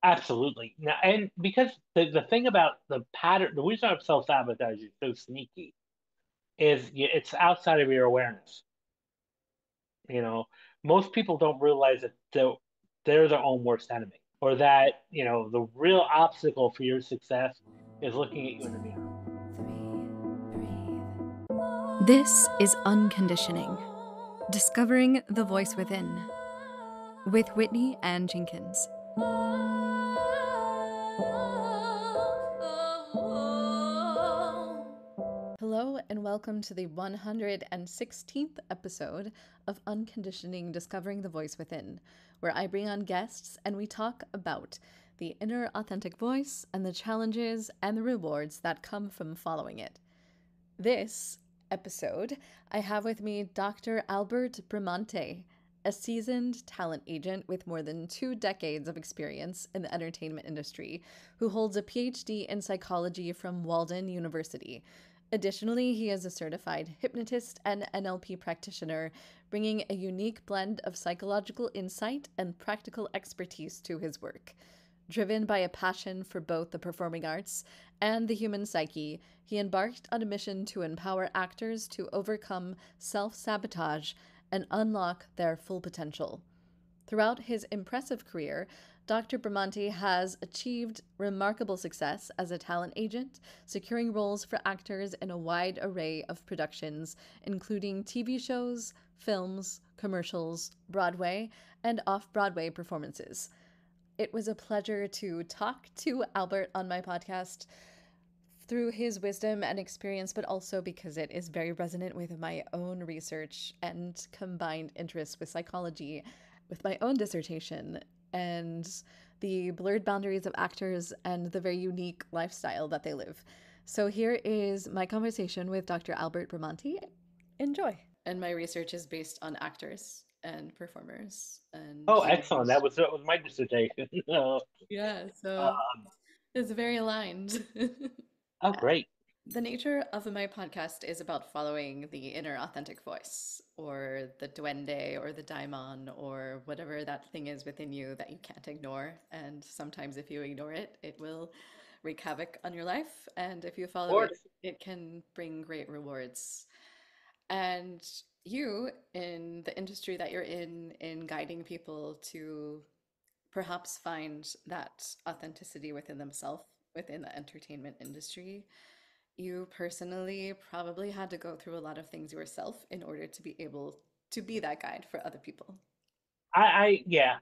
Absolutely. Now, and because the thing about the pattern, the reason self-sabotage is so sneaky is it's outside of your awareness. You know, most people don't realize that they're their own worst enemy, or that, the real obstacle for your success is looking at you in the mirror. This is Unconditioning, Discovering the Voice Within, with Whitney Ann Jenkins. Hello, and welcome to the 116th episode of Unconditioning, Discovering the Voice Within, where I bring on guests and we talk about the inner authentic voice and the challenges and the rewards that come from following it. This episode, I have with me Dr. Albert Bramante, a seasoned talent agent with more than 2 decades of experience in the entertainment industry, who holds a Ph.D. in psychology from Walden University. Additionally, he is a certified hypnotist and NLP practitioner, bringing a unique blend of psychological insight and practical expertise to his work. Driven by a passion for both the performing arts and the human psyche, he embarked on a mission to empower actors to overcome self-sabotage and unlock their full potential. Throughout his impressive career, Dr. Bramante has achieved remarkable success as a talent agent, securing roles for actors in a wide array of productions, including TV shows, films, commercials, Broadway, and off-Broadway performances. It was a pleasure to talk to Albert on my podcast through his wisdom and experience, but also because it is very resonant with my own research and combined interests with psychology, with my own dissertation, and the blurred boundaries of actors and the very unique lifestyle that they live. So here is my conversation with Dr. Albert Bramante. Enjoy. And my research is based on actors and performers and Oh, excellent! That was my dissertation. yeah, so Um, it's very aligned. oh, great. The nature of my podcast is about following the inner authentic voice, or the duende, or the daimon, or whatever that thing is within you that you can't ignore. And sometimes, if you ignore it, it will wreak havoc on your life. And if you Of follow it, course. it can bring great rewards. And you, in the industry that you're in guiding people to perhaps find that authenticity within themselves, within the entertainment industry, you personally probably had to go through a lot of things yourself in order to be able to be that guide for other people. Yeah,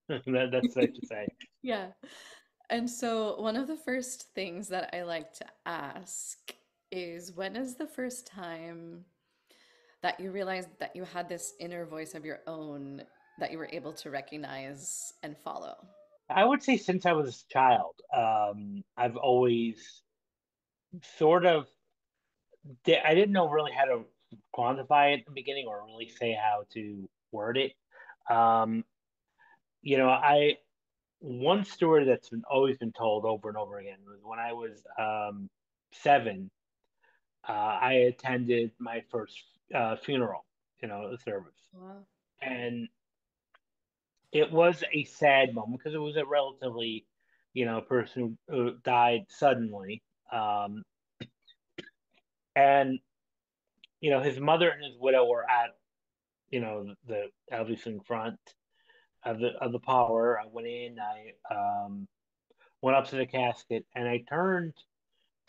that's safe to say. Yeah. And so, one of the first things that I like to ask is, when is the first time that you realized that you had this inner voice of your own that you were able to recognize and follow? I would say since I was a child, I've always sort of I didn't know really how to quantify it at the beginning or really say how to word it. Um, I one story that's been always been told over and over again was when I was 7. I attended my first funeral, service, Wow. and it was a sad moment because it was a relatively, person who died suddenly, and his mother and his widow were at, the obviously in front of the parlor. I went in, I went up to the casket, and I turned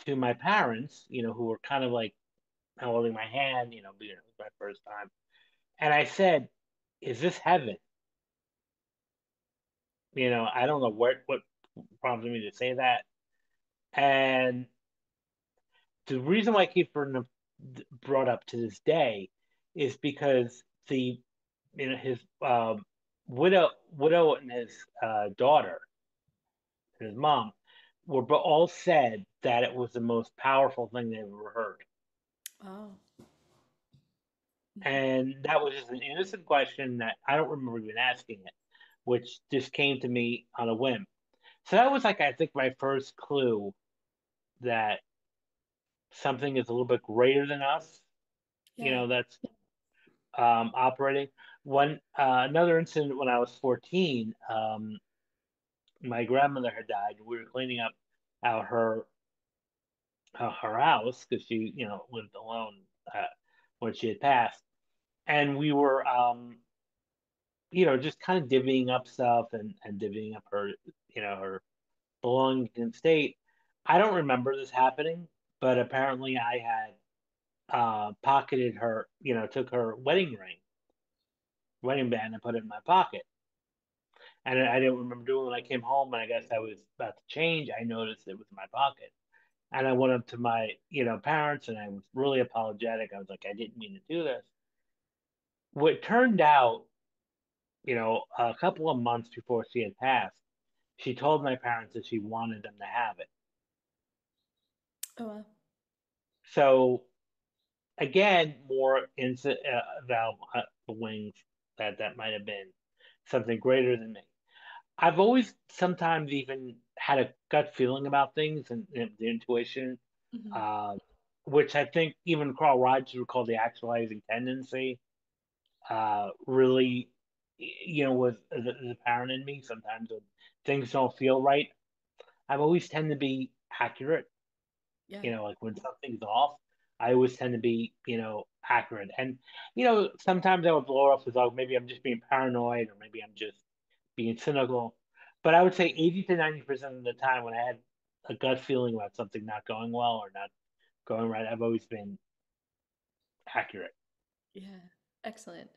to my parents, who were kind of like holding my hand, being it was my first time, and I said, "Is this heaven?" I don't know what prompted me to say that, and the reason why I keep brought up to this day is because his widow and his daughter and his mom all said that it was the most powerful thing they've ever heard. Oh. And that was just an innocent question that I don't remember even asking it, which just came to me on a whim. So that was like, I think, my first clue that something is a little bit greater than us, Yeah. that's operating. Another incident when I was 14, my grandmother had died. We were cleaning up out her house because she, lived alone when she had passed, and we were, just kind of divvying up stuff and divvying up her belongings and state. I don't remember this happening, but apparently I had pocketed her, took her wedding band, and put it in my pocket. And I didn't remember doing it when I came home, and I guess I was about to change. I noticed it was in my pocket. And I went up to my, parents, and I was really apologetic. I was like, I didn't mean to do this. What turned out, a couple of months before she had passed, she told my parents that she wanted them to have it. Oh, wow. So again, more about the wings that might have been something greater than me. I've always sometimes even had a gut feeling about things and the intuition, Hmm. uh, which I think even Carl Rogers would call the actualizing tendency. Really, was is apparent in me. Sometimes when things don't feel right, I've always tend to be accurate. Yeah. Like when something's off, I always tend to be, accurate. And, sometimes I would blow it off as, oh, maybe I'm just being paranoid or maybe I'm just being cynical. But I would say 80 to 90% of the time when I had a gut feeling about something not going well or not going right, I've always been accurate. Yeah. Excellent.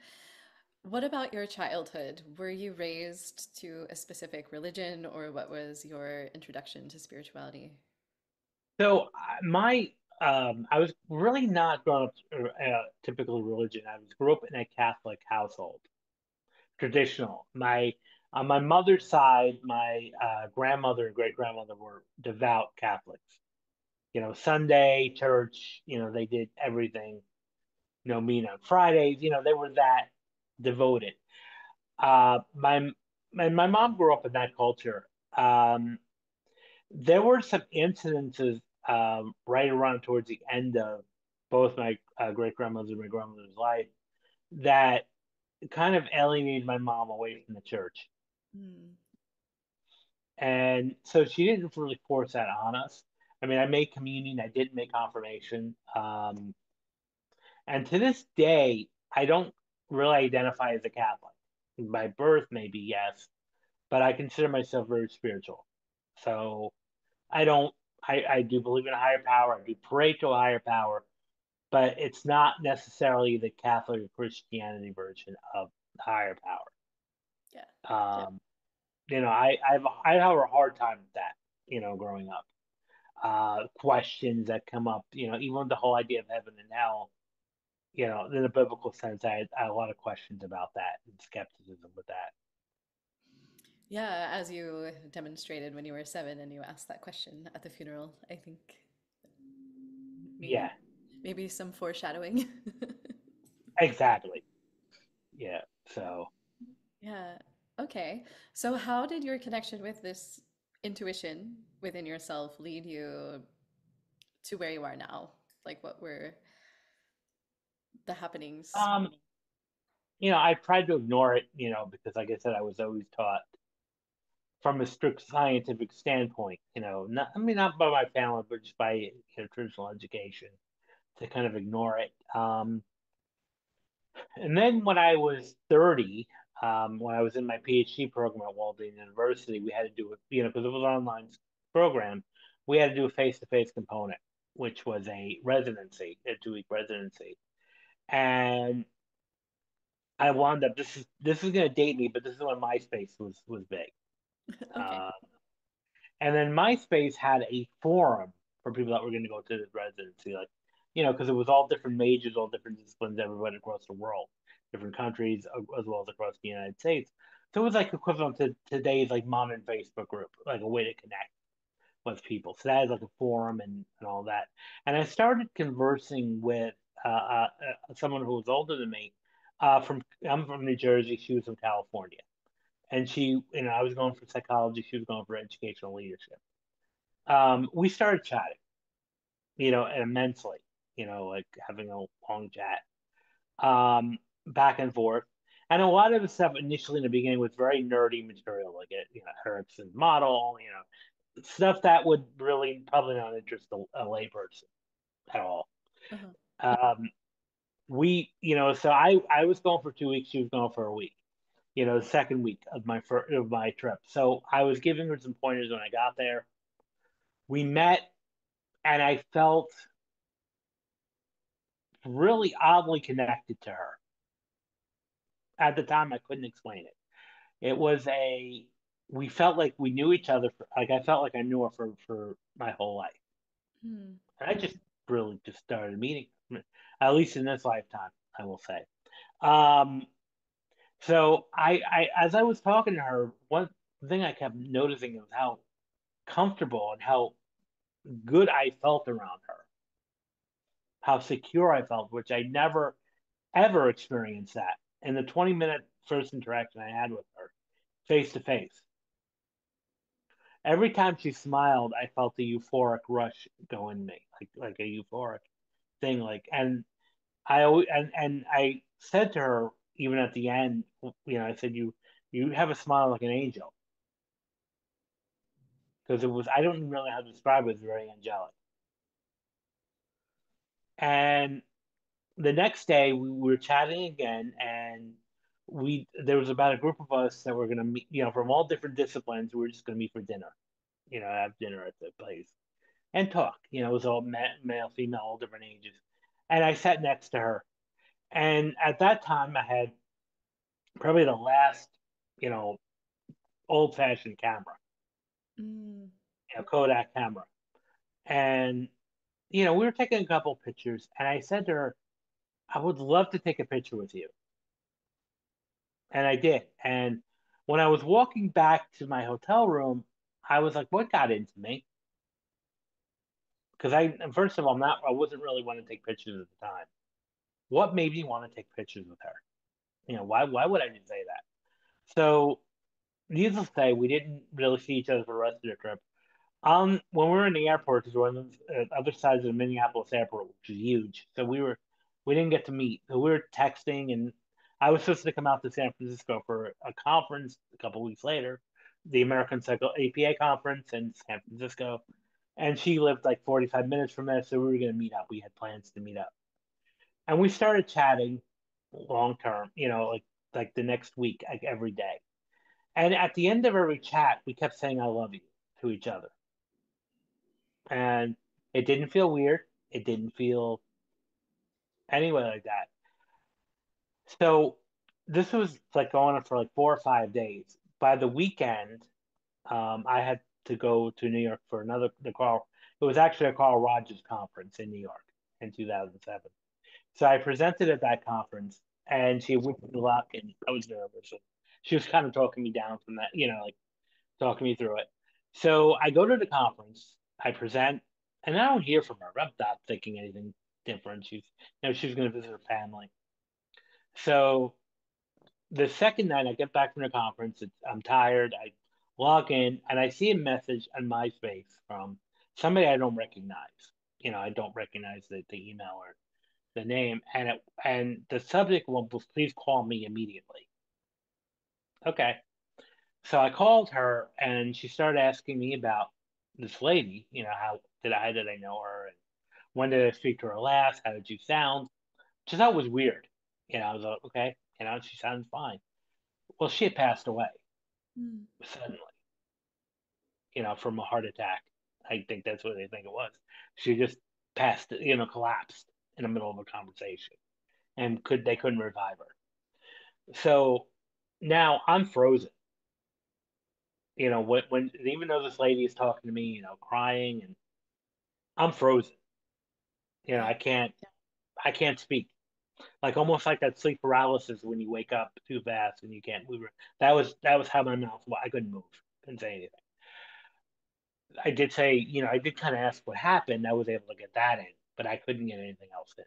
What about your childhood? Were you raised to a specific religion, or what was your introduction to spirituality? So I was really not grown up typical religion. Grew up in a Catholic household, traditional. My On my mother's side, my grandmother and great grandmother were devout Catholics. Sunday church. They did everything. Meet on Fridays. They were that devoted. My mom grew up in that culture. There were some incidences right around towards the end of both my great grandmother's and my grandmother's life that kind of alienated my mom away from the church. Mm. And so she didn't really force that on us. I mean, I made communion, I did make confirmation. And to this day, I don't really identify as a Catholic. By birth, maybe, yes, but I consider myself very spiritual. So I don't, I do believe in a higher power. I do pray to a higher power, but it's not necessarily the Catholic or Christianity version of higher Yeah. power. Yeah. I have a hard time with that, growing up. Questions that come up, even the whole idea of heaven and hell, in a biblical sense, I had a lot of questions about that and skepticism with that. Yeah, as you demonstrated when you were 7 and you asked that question at the funeral, I think maybe Yeah, maybe some foreshadowing. exactly. Yeah. So, Yeah. Okay. So how did your connection with this intuition within yourself lead you to where you are now? Like what were the happenings? um, I tried to ignore it, because like I said, I was always taught from a strict scientific standpoint, not, I mean, not by my family, but just by, traditional education to kind of ignore it. And then when I was 30, when I was in my PhD program at Walden University, we had to do it, because it was an online program, we had to do a face-to-face component, which was a residency, a 2-week residency. And I wound up, this is going to date me, but this is when MySpace was big. Okay. Uh, and then MySpace had a forum for people that were going to go to the residency, like, because it was all different majors, all different disciplines, everybody across the world, different countries, as well as across the United States. So it was like equivalent to today's like modern Facebook group, like a way to connect with people. So that is like a forum and all that. And I started conversing with someone who was older than me. I'm from New Jersey. She was from California, and I was going for psychology. She was going for educational leadership. We started chatting, immensely, like having a long chat, back and forth. And a lot of the stuff initially in the beginning was very nerdy material, like Hertz's model, stuff that would really probably not interest a layperson at all. Uh-huh. Um, so I was going for 2 weeks, she was going for a week. The second week of my trip. So I was giving her some pointers when I got there. We met, and I felt really oddly connected to her. At the time, I couldn't explain it. It was we felt like we knew each other. Like I felt like I knew her for my whole life. Hmm. And I just really just started meeting her, at least in this lifetime, I will say. Um, so as I was talking to her, one thing I kept noticing was how comfortable and how good I felt around her, how secure I felt, which I never ever experienced that in the 20-minute first interaction I had with her, face to face. Every time she smiled, I felt a euphoric rush go in me, like a euphoric thing. And I said to her even at the end, I said you have a smile like an angel because it was I don't really know how to describe it. It was very angelic. And the next day we were chatting again, and we there was about a group of us that were gonna meet, from all different disciplines. We were just gonna meet for dinner, have dinner at the place and talk. It was all male, female, all different ages. And I sat next to her, and at that time I had probably the last, you know, old-fashioned camera, Mm. Kodak camera, and we were taking a couple pictures, and I said to her, "I would love to take a picture with you." And I did. And when I was walking back to my hotel room, I was like, what got into me? Because first of all, I wasn't really wanting to take pictures at the time. What made me want to take pictures with her? Why would I just say that? So, needless to say, we didn't really see each other for the rest of the trip. When we were in the airport, because we're on the other side of the Minneapolis airport, which is huge, so we didn't get to meet. So we were texting, and I was supposed to come out to San Francisco for a conference a couple weeks later, the American Psycho APA conference in San Francisco, and she lived like 45 minutes from there, so we were going to meet up. We had plans to meet up, and we started chatting long term, like the next week, like every day. And at the end of every chat, we kept saying "I love you" to each other. And it didn't feel weird. It didn't feel anyway like that. So this was like going on for like 4 or 5 days. By the weekend, I had to go to New York for the Carl. It was actually a Carl Rogers conference in New York in 2007. So I presented at that conference, and she wished me luck, and I was nervous. And she was kind of talking me down from that, like talking me through it. So I go to the conference, I present, and I don't hear from her. I'm not thinking anything different. She's going to visit her family. So the second night I get back from the conference, I'm tired. I log in and I see a message on MySpace from somebody I don't recognize. I don't recognize the email or the name, and the subject was please call me immediately. Okay. So I called her and she started asking me about this lady, how did I know her and when did I speak to her last? How did she sound? Which I thought was weird. I was like, okay, she sounds fine. Well, she had passed away Mm. suddenly, from a heart attack. I think that's what they think it was. She just passed, collapsed in the middle of a conversation and they couldn't revive her. So now I'm frozen. When even though this lady is talking to me, crying, and I'm frozen. Yeah. I can't speak. Like almost like that sleep paralysis when you wake up too fast and you can't move. That was how my mouth was. I couldn't move. Couldn't say anything. I did say, I did kind of ask what happened. I was able to get that in, but I couldn't get anything else in.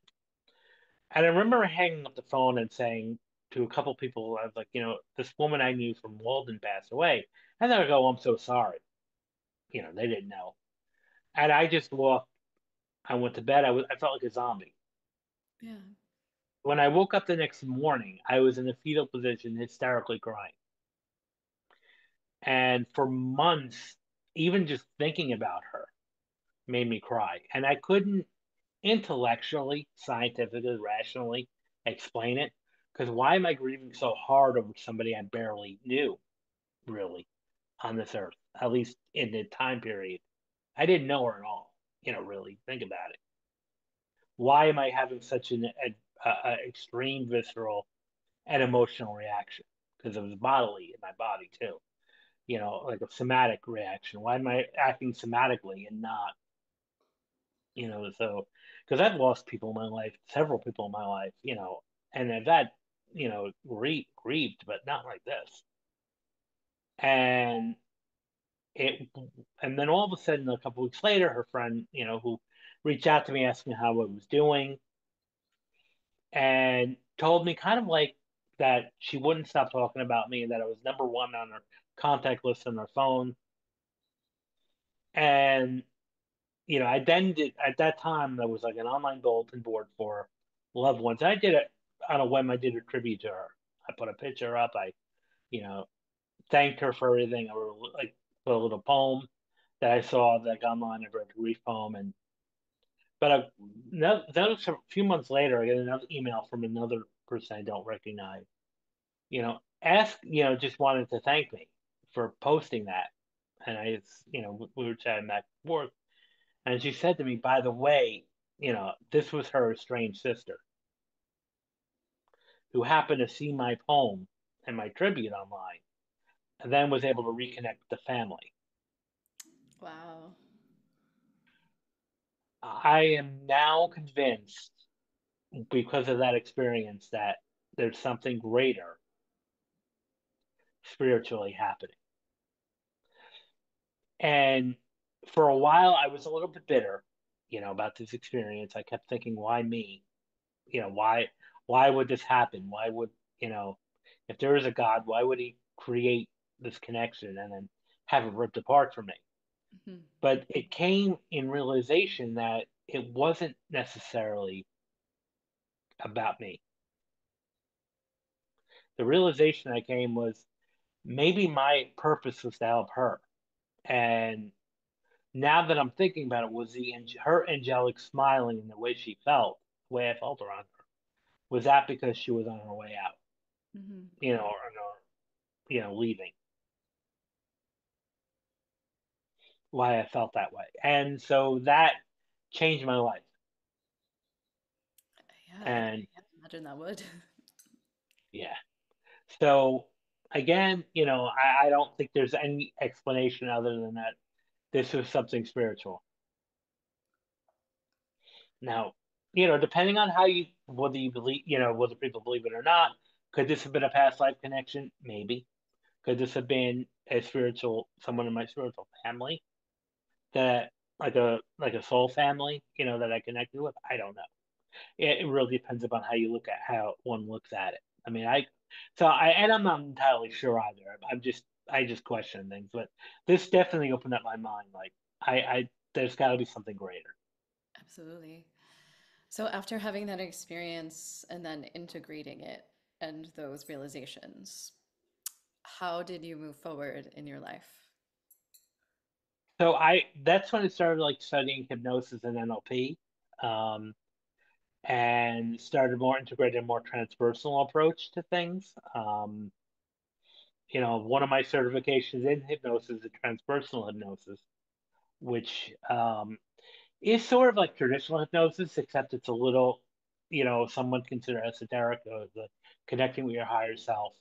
And I remember hanging up the phone and saying to a couple people, I was like, this woman I knew from Walden passed away. And then I go, I'm so sorry. They didn't know. And I just walked. I went to bed. I felt like a zombie. Yeah. when I woke up the next morning, I was in a fetal position, hysterically crying. And for months, even just thinking about her made me cry. And I couldn't intellectually, scientifically, rationally explain it. Because why am I grieving so hard over somebody I barely knew, really, on this earth, at least in the time period? I didn't know her at all, really think about it. Why am I having such a extreme visceral and emotional reaction? Because it was bodily in my body too, like a somatic reaction. Why am I acting somatically and not, so because I've lost people in my life, several people in my life, and I've had, grieved, but not like this. And it, and then all of a sudden, a couple weeks later, her friend, who reached out to me asking how I was doing, and told me kind of like that she wouldn't stop talking about me and that I was number one on her contact list on her phone. And, I then did, at that time, there was like an online bulletin board for loved ones. I did it on a whim. I did a tribute to her. I put a picture up. I, you know, thanked her for everything. I wrote like put a little poem that I saw like online. I wrote a brief poem, and but that was a few months later. I get another email from another person I don't recognize. Just wanted to thank me for posting that. And we were chatting back and forth. And she said to me, by the way, this was her estranged sister who happened to see my poem and my tribute online and then was able to reconnect with the family. Wow. I am now convinced because of that experience that there's something greater spiritually happening. And for a while, I was a little bit bitter, about this experience. I kept thinking, why me? Why would this happen? Why would, you know, if there is a God, why would he create this connection and then have it ripped apart from me? Mhm. But it came in realization that it wasn't necessarily about me. The realization I came was maybe my purpose was to help her. And now that I'm thinking about it, was her angelic smiling and the way she felt, the way I felt around her, was that because she was on her way out, Mhm. or leaving? Why I felt that way, and so that changed my life. Yeah, I And imagine that would. yeah, so again, I don't think there's any explanation other than that this was something spiritual. Now, depending on whether you believe, whether people believe it or not, could this have been a past life connection? Maybe. Could this have been someone in my spiritual family that, like a soul family, that I connected with? I don't know. It really depends upon how you look at how one looks at it. I mean, and I'm not entirely sure either. I just question things, but this definitely opened up my mind. Like, there's got to be something greater. Absolutely. So after having that experience and then integrating it and those realizations, how did you move forward in your life? So that's when I started like studying hypnosis and NLP, um, and started more integrated, more transpersonal approach to things. One of my certifications in hypnosis is transpersonal hypnosis, which is sort of like traditional hypnosis, except it's a little, some would consider esoteric, the connecting with your higher self,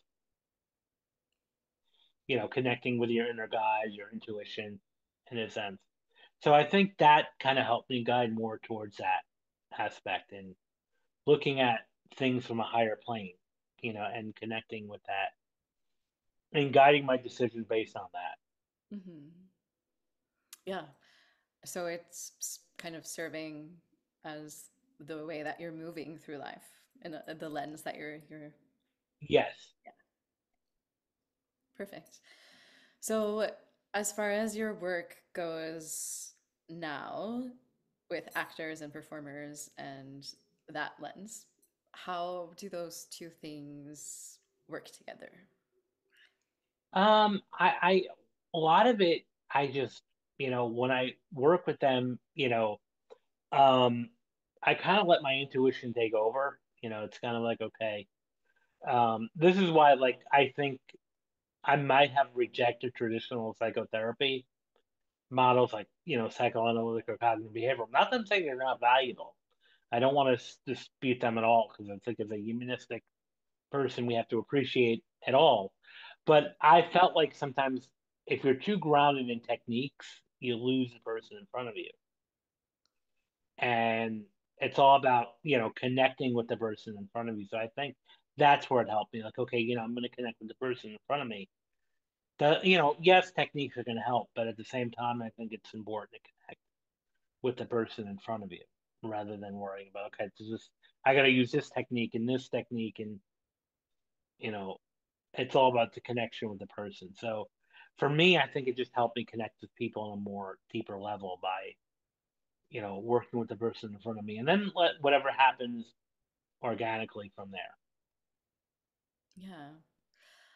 connecting with your inner guide, your intuition, in a sense. So I think that kind of helped me guide more towards that aspect and looking at things from a higher plane, and connecting with that and guiding my decisions based on that. Hmm. Yeah. So it's kind of serving as the way that you're moving through life and the lens that you're Yes. yeah, perfect. So as far as your work goes now with actors and performers and that lens, How do those two things work together? I a lot of it, I just, when I work with them, um, I kind of let my intuition take over. It's kind of like, okay, this is why, like, I think I might have rejected traditional psychotherapy models like, psychoanalytic or cognitive behavioral. Not that I'm saying they're not valuable. I don't want to dispute them at all because I think as a humanistic person, we have to appreciate it all. But I felt like sometimes if you're too grounded in techniques, you lose the person in front of you. And it's all about, connecting with the person in front of you. So I think that's where it helped me. Like, okay, I'm going to connect with the person in front of me. Yes, techniques are going to help, but at the same time, I think it's important to connect with the person in front of you rather than worrying about, okay, I got to use this technique and this technique. And, you know, it's all about the connection with the person. So for me, I think it just helped me connect with people on a more deeper level by, working with the person in front of me and then let whatever happens organically from there. Yeah.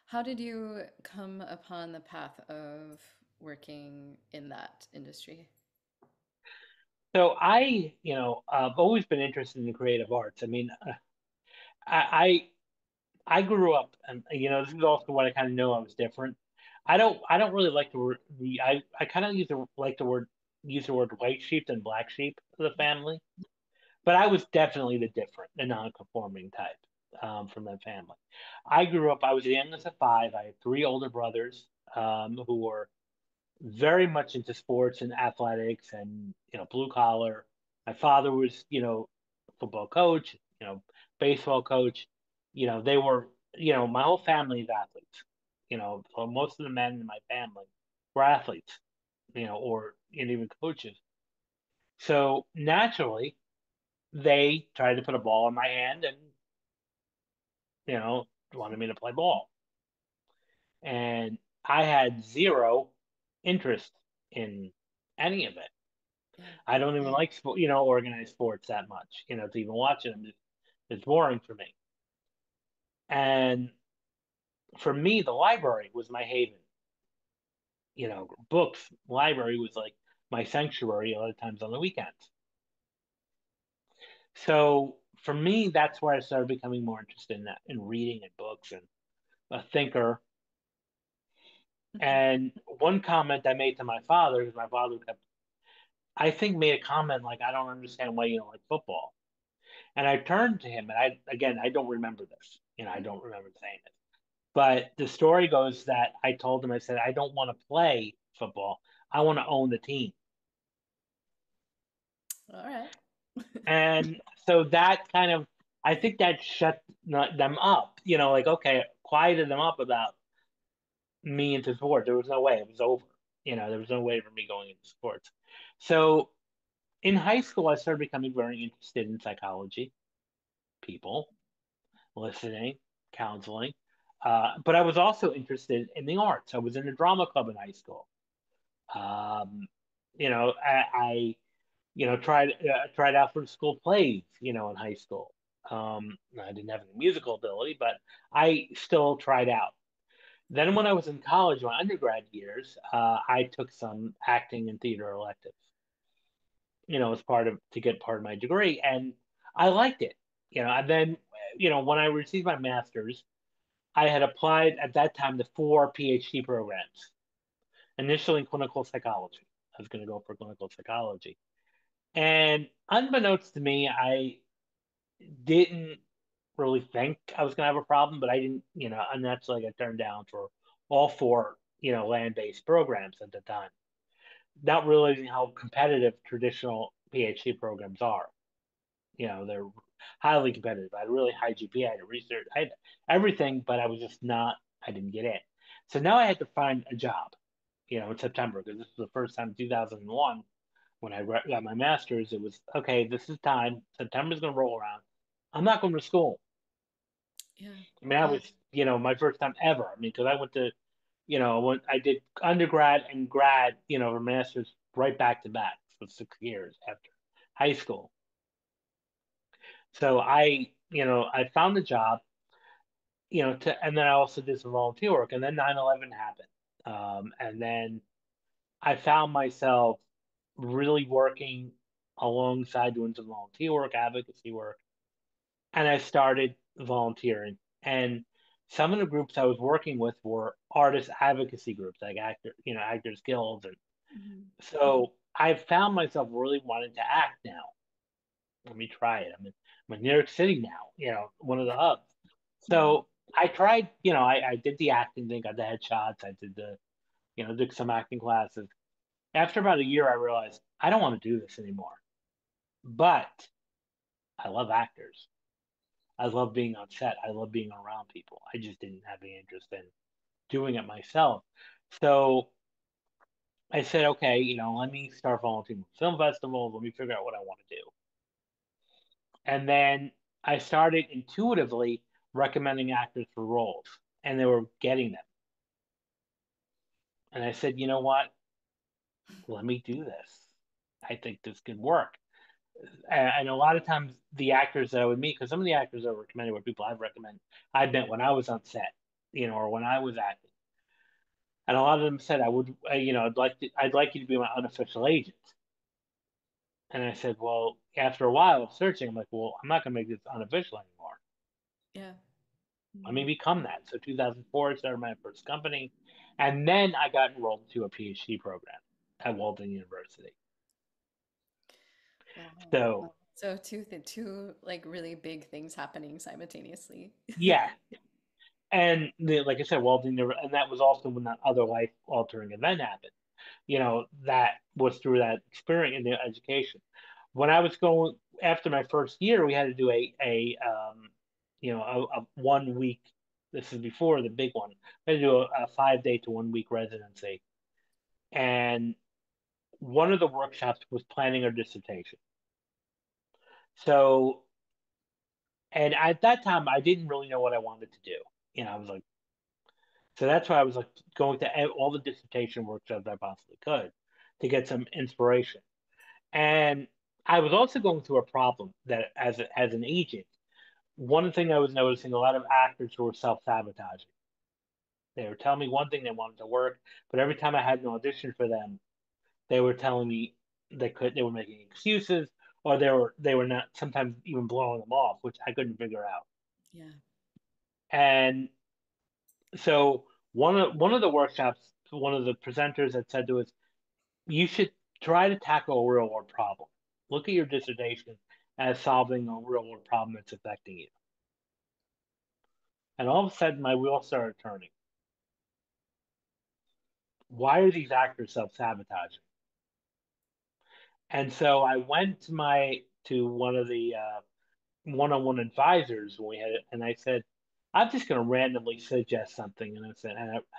How did you come upon the path of working in that industry? So I've always been interested in creative arts. I mean, I I grew up, and this is also what I kind of know I was different. I don't really like the word I kind of use the word white sheep than black sheep of the family. But I was definitely the non-conforming type from that family. I grew up. I was the youngest of five. I had three older brothers who were very much into sports and athletics and blue collar. My father was football coach, baseball coach. They were my whole family is athletes. So most of the men in my family were athletes, or even coaches. So naturally, they tried to put a ball in my hand and wanted me to play ball, and I had zero interest in any of it. Yeah. I don't even like organized sports that much. To even watch it, it's boring for me. And for me, the library was my haven. Books, library was like my sanctuary a lot of times on the weekends. So for me, that's where I started becoming more interested in that, in reading and books and a thinker. Mhm. And one comment I made to my father, because my father kept, I think, made a comment like, I don't understand why you don't like football. And I turned to him, and I don't remember this. I don't remember saying it. But the story goes that I told him, I said, I don't want to play football. I want to own the team. All right. And so that kind of, I think that shut them up, like, okay, quieted them up about me into sports. There was no way. It was over. There was no way for me going into sports. So in high school, I started becoming very interested in psychology, people, listening, counseling. But I was also interested in the arts. I was in a drama club in high school. Um, I tried out for school plays, in high school. I didn't have any musical ability, but I still tried out. Then when I was in college, my undergrad years, I took some acting and theater electives, as part of to get part of my degree, and I liked it. And then, when I received my master's, I had applied at that time to four PhD programs. Initially in clinical psychology, I was going to go for clinical psychology, and unbeknownst to me, I didn't really think I was going to have a problem, but I didn't, and that's like I turned down for all four, land-based programs at the time, not realizing how competitive traditional PhD programs are. They're highly competitive. I had a really high GPA. I had research. I had everything, but I was just not. I didn't get in. So now I had to find a job. In September, because this was the first time in 2001 when I got my master's. It was okay. This is time. September's going to roll around. I'm not going to school. Yeah. I mean, I was, my first time ever. I mean, because I went to, I did undergrad and grad, or master's right back to back for 6 years after high school. So I I found the job, and then I also did some volunteer work, and then 9/11 happened. And then I found myself really working alongside doing some volunteer work, advocacy work, and I started volunteering. And some of the groups I was working with were artist advocacy groups, like Actors Guilds, and Mhm. so I found myself really wanting to act now. Let me try it. I'm in New York City now, one of the hubs. Mhm. So I tried, I did the acting thing, got the headshots, I did did some acting classes. After about a year, I realized I don't want to do this anymore. But I love actors. I love being on set. I love being around people. I just didn't have any interest in doing it myself. So I said, okay, let me start volunteering for film festivals. Let me figure out what I want to do. And then I started intuitively recommending actors for roles, and they were getting them. And I said, you know what? Let me do this. I think this could work. And a lot of times, the actors that I would meet, because some of the actors I recommended were people I met when I was on set, or when I was acting. And a lot of them said, I would, I'd like you to be my unofficial agent. And I said, well, after a while of searching, I'm like, well, I'm not going to make this unofficial anymore. Yeah. Let me Mhm. become that. So 2004, I started my first company. And then I got enrolled into a PhD program at Walden University. Wow. So, So two like really big things happening simultaneously. yeah. And like I said, Walden, and that was also when that other life altering event happened. That was through that experience in the education. When I was going after my first year, we had to do a 1 week. This is before the big one. We had to do a 5 day to 1 week residency, and one of the workshops was planning a dissertation. So, and at that time, I didn't really know what I wanted to do. I was like, so that's why I was like going to all the dissertation workshops I possibly could to get some inspiration. And I was also going through a problem that as an agent, one thing I was noticing a lot of actors who were self-sabotaging. They were telling me one thing they wanted to work, but every time I had an audition for them, they were telling me they were making excuses or they were not sometimes even blowing them off, which I couldn't figure out. Yeah. And so one of the workshops, one of the presenters had said to us, you should try to tackle a real world problem. Look at your dissertation as solving a real world problem that's affecting you. And all of a sudden, my wheels started turning. Why are these actors self sabotaging? And so I went to one of the one-on-one advisors when we had it, and I said, I'm just going to randomly suggest something, and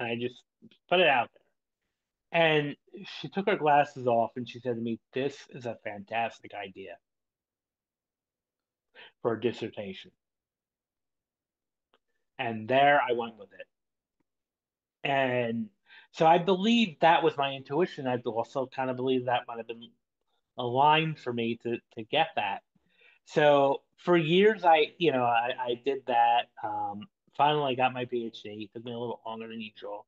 I just put it out there. And she took her glasses off and she said to me, "This is a fantastic idea for a dissertation." And there I went with it. And so I believe that was my intuition. I also kind of believe that might have been aligned for me to get that. So for years, I did that. Finally, I got my PhD. It took me a little longer than usual.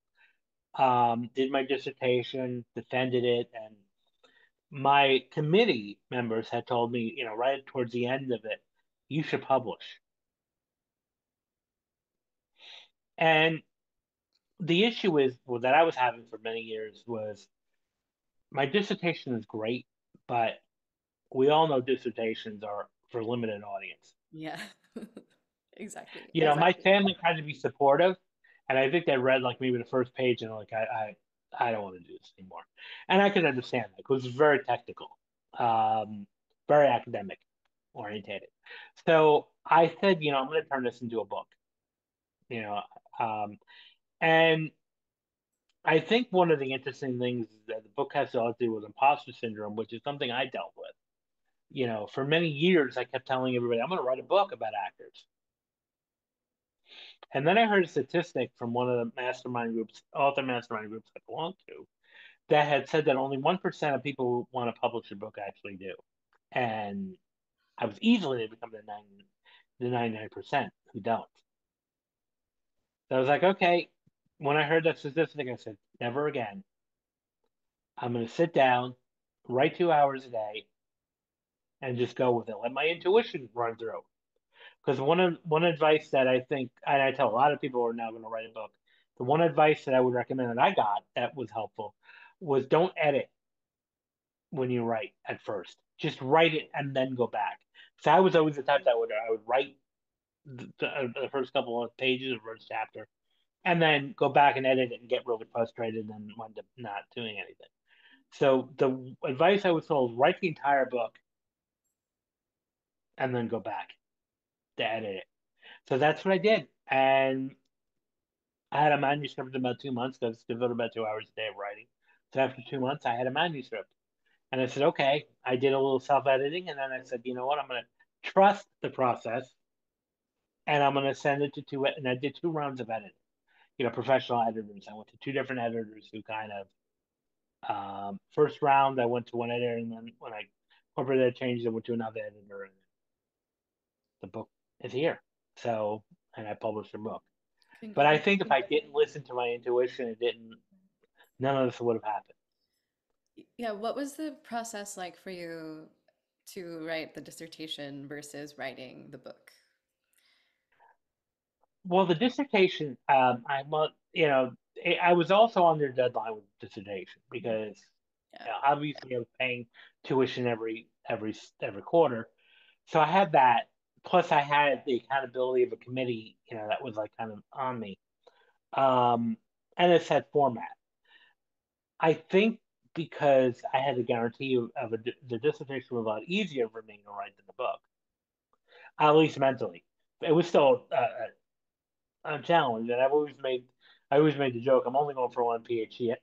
Did my dissertation, defended it, and my committee members had told me, right towards the end of it, you should publish. And the issue is well, that I was having for many years was my dissertation is great, but we all know dissertations are for limited audience. Yeah. Exactly. My family tried to be supportive, and I think they read like maybe the first page and like I don't want to do this anymore. And I can understand that because it's very technical, um, very academic orientated. So I said, I'm going to turn this into a book. You know, um, and I think one of the interesting things is that the book has to do with imposter syndrome, which is something I dealt with. For many years, I kept telling everybody, I'm going to write a book about actors. And then I heard a statistic from one of the author mastermind groups I belong to, that had said that only 1% of people who want to publish a book actually do. And I was easily to become the the 99% who don't. So I was like, okay. When I heard that statistic, I said, never again. I'm going to sit down, write 2 hours a day, and just go with it. Let my intuition run through. Because one advice that I think, and I tell a lot of people who are now going to write a book, the one advice that I would recommend that I got that was helpful was don't edit when you write at first. Just write it and then go back. So I was always the type that I would write the first couple of pages of the first chapter and then go back and edit it and get really frustrated and wind up not doing anything. So the advice I was told was write the entire book and then go back to edit it. So that's what I did. And I had a manuscript in about 2 months because it's devoted about 2 hours a day of writing. So after 2 months, I had a manuscript. And I said, okay, I did a little self editing. And then I said, you know what? I'm going to trust the process and I'm going to send it to two. And I did 2 rounds of editing, professional editors. I went to two different editors who kind of, first round, I went to one editor. And then when I corporate editor changed, I went to another editor. And the book is here. So, and I published a book. But I think if Congratulations. I didn't listen to my intuition, none of this would have happened. Yeah, what was the process like for you to write the dissertation versus writing the book? Well, the dissertation, I was also under deadline with dissertation because Yeah. obviously I was paying tuition every quarter, so I had that. Plus, I had the accountability of a committee, that was like kind of on me, um, and it set format. I think because I had the guarantee of the dissertation was a lot easier for me to write than the book, at least mentally. It was still a challenge, and I always made the joke. I'm only going for one PhD.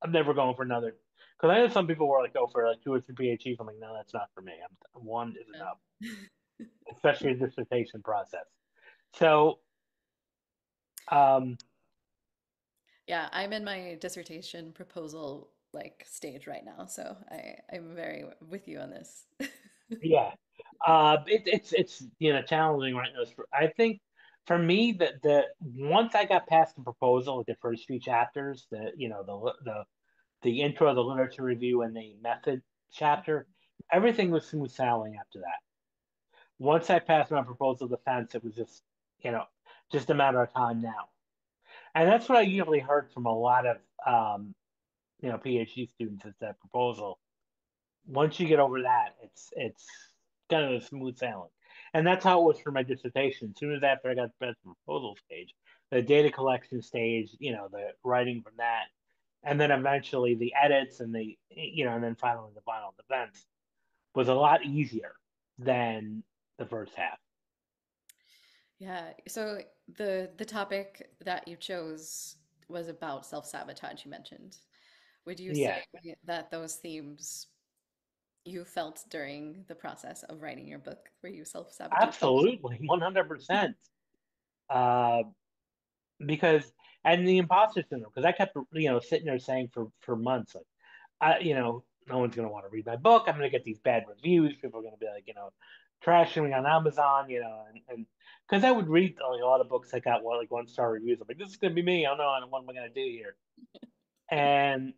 I'm never going for another. Because I know some people were like go for like two or three PhDs. I'm like, no, that's not for me. One is enough, especially the dissertation process. So, um, Yeah, I'm in my dissertation proposal like stage right now, so I'm very with you on this. yeah, it's challenging right now. I think for me that the once I got past the proposal, like the first few chapters, the intro, the literature review, and the method chapter, everything was smooth sailing after that. Once I passed my proposal defense, it was you know, just a matter of time now. And that's what I usually heard from a lot of, PhD students is that proposal. Once you get over that, it's kind of a smooth sailing. And that's how it was for my dissertation. As soon as after I got past the proposal stage, the data collection stage, the writing from that, and then eventually the edits and then finally the final defense was a lot easier than the first half. Yeah, so the topic that you chose was about self-sabotage, you mentioned. Would you say Yeah, that those themes you felt during the process of writing your book? Were you self-sabotaging? absolutely, 100%. Uh, because and the imposter syndrome, because I kept sitting there saying for months like, no one's gonna want to read my book. I'm gonna get these bad reviews. People are gonna be like, trashing me on Amazon, and because I would read like, a lot of books that got like 1-star reviews. I'm like, this is gonna be me. I don't know what am I gonna do here. And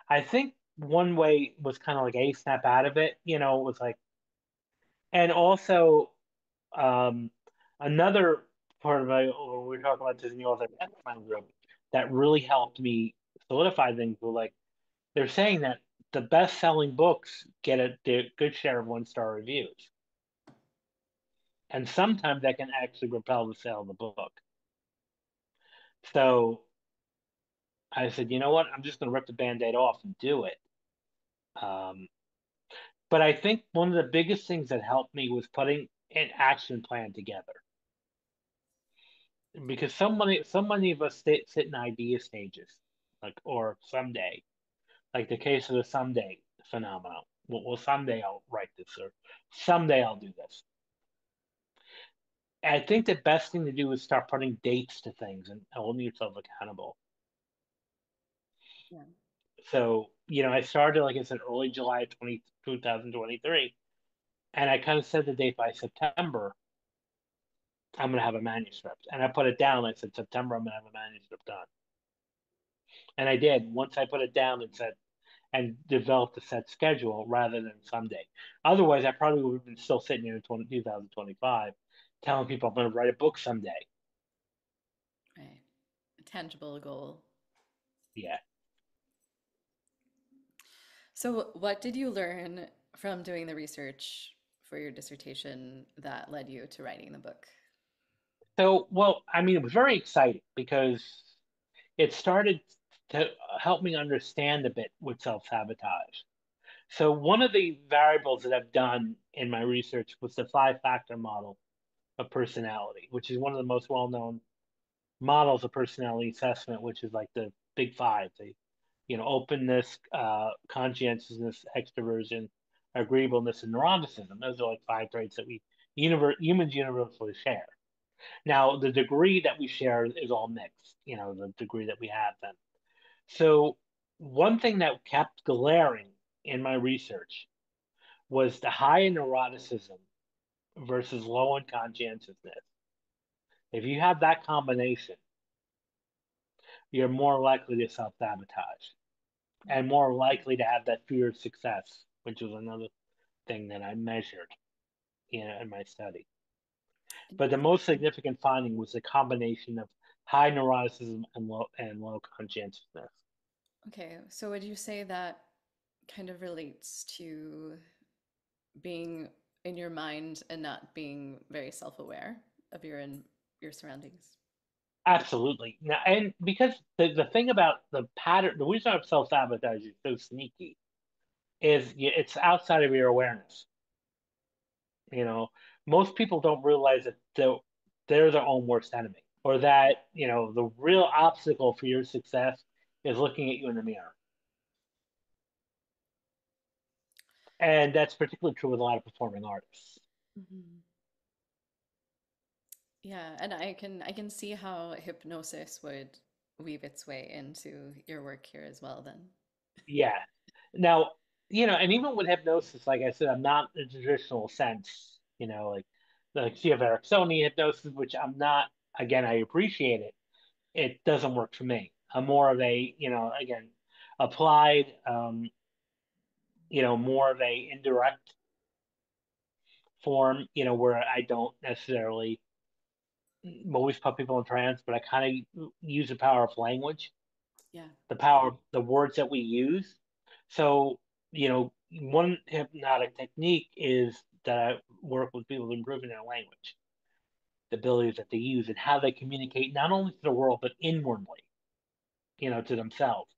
I think one way was kind of like a snap out of it. It was like, and also Um, another part of it, when we talk about this in the author mastermind group, that really helped me solidify things were like they're saying that the best-selling books get a good share of 1-star reviews, and sometimes that can actually propel the sale of the book. So I said, you know what? I'm just going to rip the Band-Aid off and do it. Um, but I think one of the biggest things that helped me was putting an action plan together because so many of us sit in idea stages, like or someday, like the case of the someday phenomenon. Well, someday I'll write this, or someday I'll do this. I think the best thing to do is start putting dates to things and holding yourself accountable. Yeah. So, I started, like I said, early July 2023. And I kind of set the date by September, I'm going to have a manuscript. And I put it down. I said, September, I'm going to have a manuscript done. And I did. Once I put it down and said, and developed a set schedule rather than someday. Otherwise, I probably would have been still sitting here in 2025 telling people I'm going to write a book someday. Right. A tangible goal. Yeah. So, what did you learn from doing the research for your dissertation that led you to writing the book? So, well, I mean, it was very exciting because it started to help me understand a bit with self-sabotage. So one of the variables that I've done in my research was the five-factor model of personality, which is one of the most well-known models of personality assessment, which is like the big five. Openness, conscientiousness, extroversion, agreeableness, and neuroticism. Those are like five traits that humans universally share. Now, the degree that we share is all mixed, the degree that we have them. So one thing that kept glaring in my research was the high in neuroticism versus low in conscientiousness. If you have that combination, you're more likely to self-sabotage and more likely to have that fear of success, which was another thing that I measured, in my study. But the most significant finding was the combination of high neuroticism and low conscientiousness. Okay, so would you say that kind of relates to being in your mind and not being very self-aware of your surroundings? Absolutely. Now, and because the thing about the pattern, the reason self sabotage is so sneaky is it's outside of your awareness. You know, most people don't realize that they're their own worst enemy, or that the real obstacle for your success is looking at you in the mirror. And that's particularly true with a lot of performing artists. Mhm. Yeah, and I can see how hypnosis would weave its way into your work here as well then. Yeah. Now, and even with hypnosis, like I said, I'm not in the traditional sense, like you have Ericksonian hypnosis, which I'm not. Again, I appreciate it. It doesn't work for me. I'm more of a, again, applied, more of a indirect form, where I don't necessarily always put people in trance, but I kind of use the power of language, Yeah. the power of the words that we use. So, one hypnotic technique is that I work with people improving their language, the abilities that they use, and how they communicate not only to the world but inwardly, to themselves.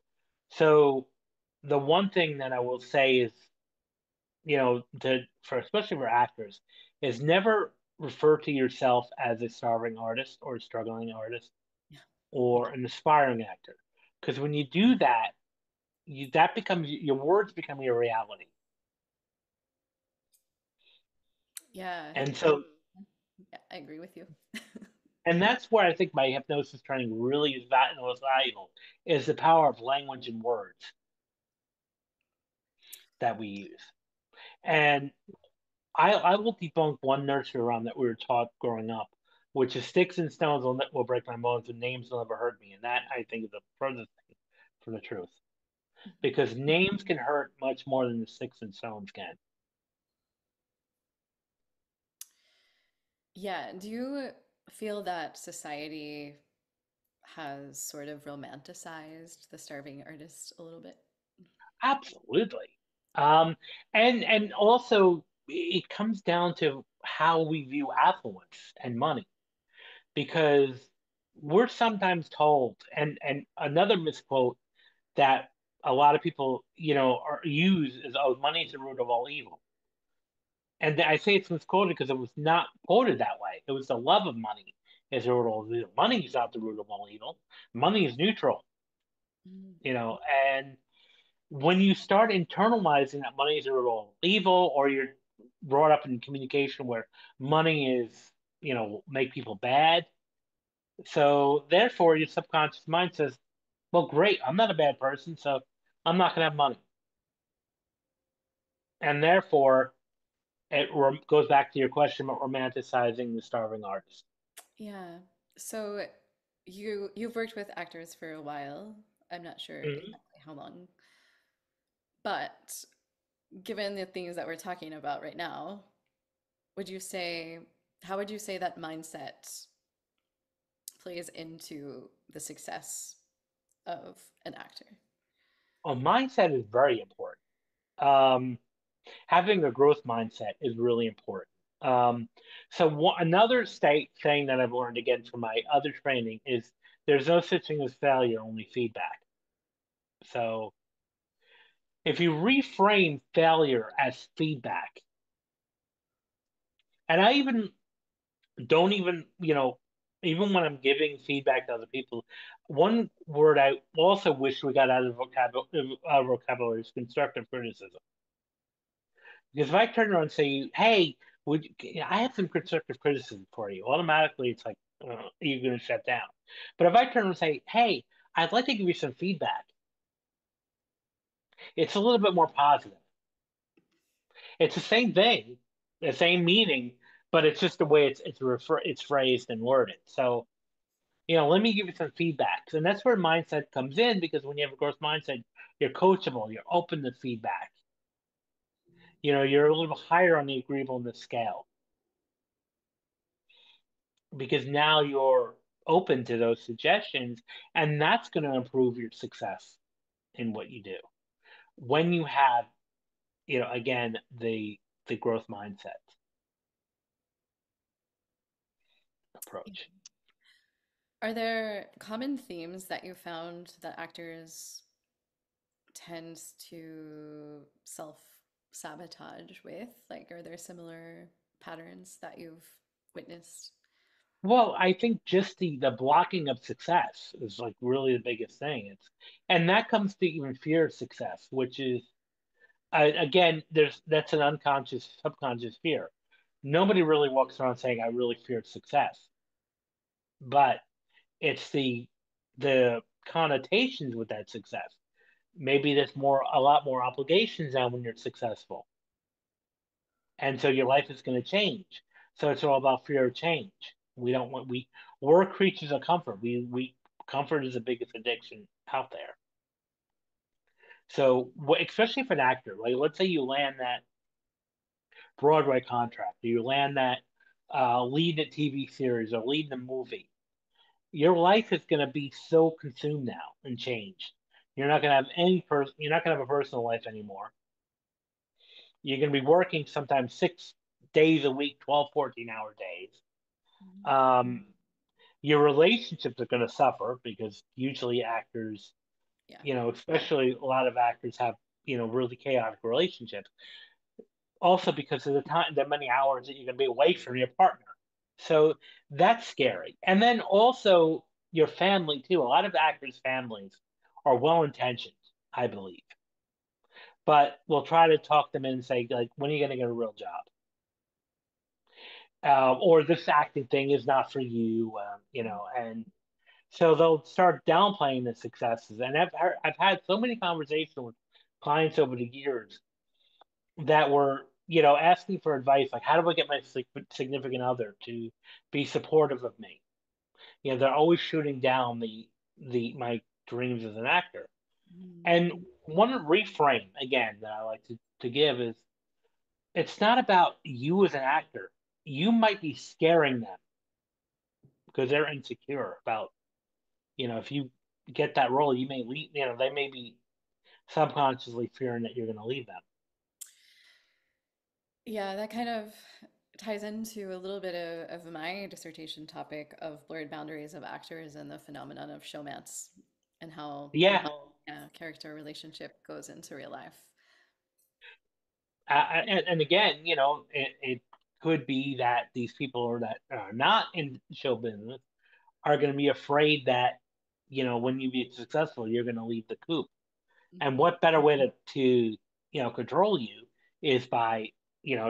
So, the one thing that I will say is, for especially for actors, is never refer to yourself as a starving artist or a struggling artist Yeah. or an aspiring actor, because when you do that, that becomes your words become your reality. Yeah. And so, Yeah, I agree with you. and that's where I think my hypnosis training really is valuable, is the power of language and words that we use. And I will debunk one nursery rhyme that we were taught growing up, which is sticks and stones will break my bones and names will never hurt me. And that I think is the furthest thing from the truth. Because names can hurt much more than the sticks and stones can. Yeah, do you feel that society has sort of romanticized the starving artist a little bit? Absolutely. Um, and also it comes down to how we view affluence and money, because we're sometimes told, and another misquote that a lot of people, use is, "Oh, money is the root of all evil." And I say it's misquoted because it was not quoted that way. It was the love of money is the root of all evil. Money is not the root of all evil. Money is neutral, Mm. and when you start internalizing that money is a little evil, or you're brought up in communication where money is, make people bad. So therefore, your subconscious mind says, well, great, I'm not a bad person, so I'm not going to have money. And therefore, goes back to your question about romanticizing the starving artist. Yeah. So you've worked with actors for a while. I'm not sure Mhm. exactly how long, but given the things that we're talking about right now, would you say, how would you say that mindset plays into the success of an actor? Well, mindset is very important. Um, Having a growth mindset is really important. Um, Another state thing that I've learned again from my other training is there's no such thing as failure, only feedback. So if you reframe failure as feedback, and I even don't even, even when I'm giving feedback to other people, one word I also wish we got out of vocabulary is constructive criticism. Because if I turn around and say, "Hey, I have some constructive criticism for you," automatically it's like you're going to shut down. But if I turn around and say, "Hey, I'd like to give you some feedback," it's a little bit more positive. It's the same thing, the same meaning, but it's just the way it's phrased and worded. So let me give you some feedback, and that's where mindset comes in. Because when you have a growth mindset, you're coachable, you're open to feedback. You're a little higher on the agreeableness scale because now you're open to those suggestions, and that's going to improve your success in what you do when you have, again, the growth mindset approach. Are there common themes that you found that actors tend to self-sabotage with? Like, are there similar patterns that you've witnessed? Well, I think just the blocking of success is like really the biggest thing. And that comes to even fear of success, which is again, that's an unconscious, subconscious fear. Nobody really walks around saying, "I really feared success," but it's the connotations with that success. Maybe there's a lot more obligations now when you're successful, and so your life is going to change. So it's all about fear of change. We don't want we're creatures of comfort. We comfort is the biggest addiction out there. So especially for an actor, like let's say you land that Broadway contract, or you land that lead a TV series or lead a movie, your life is going to be so consumed now and changed. You're not going to have a personal life anymore. You're going to be working sometimes 6 days a week, 12, 14-hour days. Mhm. Um, your relationships are going to suffer because usually actors, Yeah. especially a lot of actors have, really chaotic relationships. Also because of the many hours that you're going to be away from your partner. So that's scary. And then also your family too. A lot of actors' families are well intentioned, I believe, but we'll try to talk them in and say, like, when are you going to get a real job? Or this acting thing is not for you, and so they'll start downplaying the successes. And I've had so many conversations with clients over the years that were, asking for advice, like, how do I get my significant other to be supportive of me? They're always shooting down the my dreams as an actor. Mhm. And one reframe again that I like to give is it's not about you as an actor. You might be scaring them because they're insecure about, if you get that role, you may leave, they may be subconsciously fearing that you're going to leave them. Yeah, that kind of ties into a little bit of my dissertation topic of blurred boundaries of actors and the phenomenon of showmance and how Yeah. character relationship goes into real life. And again, it could be that these people that are not in show business are going to be afraid that, when you be successful, you're going to leave the coop. And Mhm. what better way to control you is by,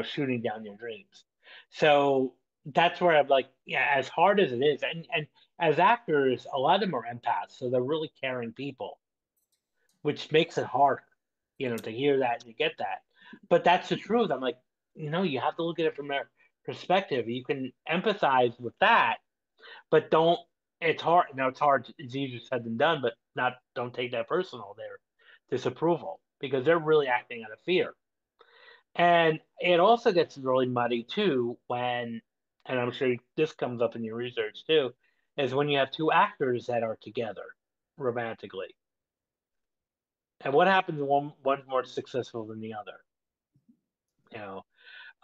shooting down your dreams. So that's where I'm like, yeah, as hard as it is, and as actors, a lot of them are empaths, so they're really caring people, which makes it harder, to hear that and to get that. But that's the truth. I'm like, you have to look at it from their perspective. You can empathize with that, but don't. It's hard. Now it's hard. It's easier said than done, but not. Don't take that personal. Their disapproval because they're really acting out of fear. And it also gets really muddy too when, and I'm sure this comes up in your research too, is when you have two actors that are together romantically. And what happens when one's more successful than the other? You know,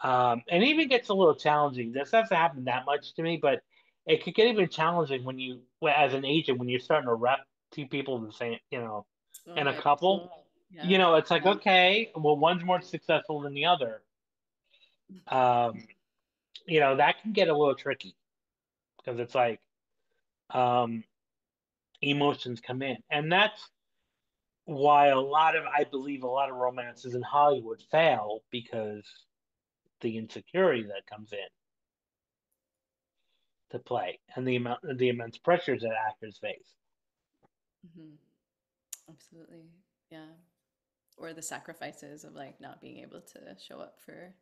and it even gets a little challenging. This doesn't happen that much to me, but it could get even challenging when as an agent, when you're starting to rep two people the same, Oh in a my couple. gosh. Yeah. It's like, okay, well, one's more successful than the other. Um, that can get a little tricky because it's like um, emotions come in, and that's why I believe a lot of romances in Hollywood fail because the insecurity that comes in to play and the immense pressures that actors face. Hmm. Absolutely. Yeah. Or the sacrifices of like not being able to show up for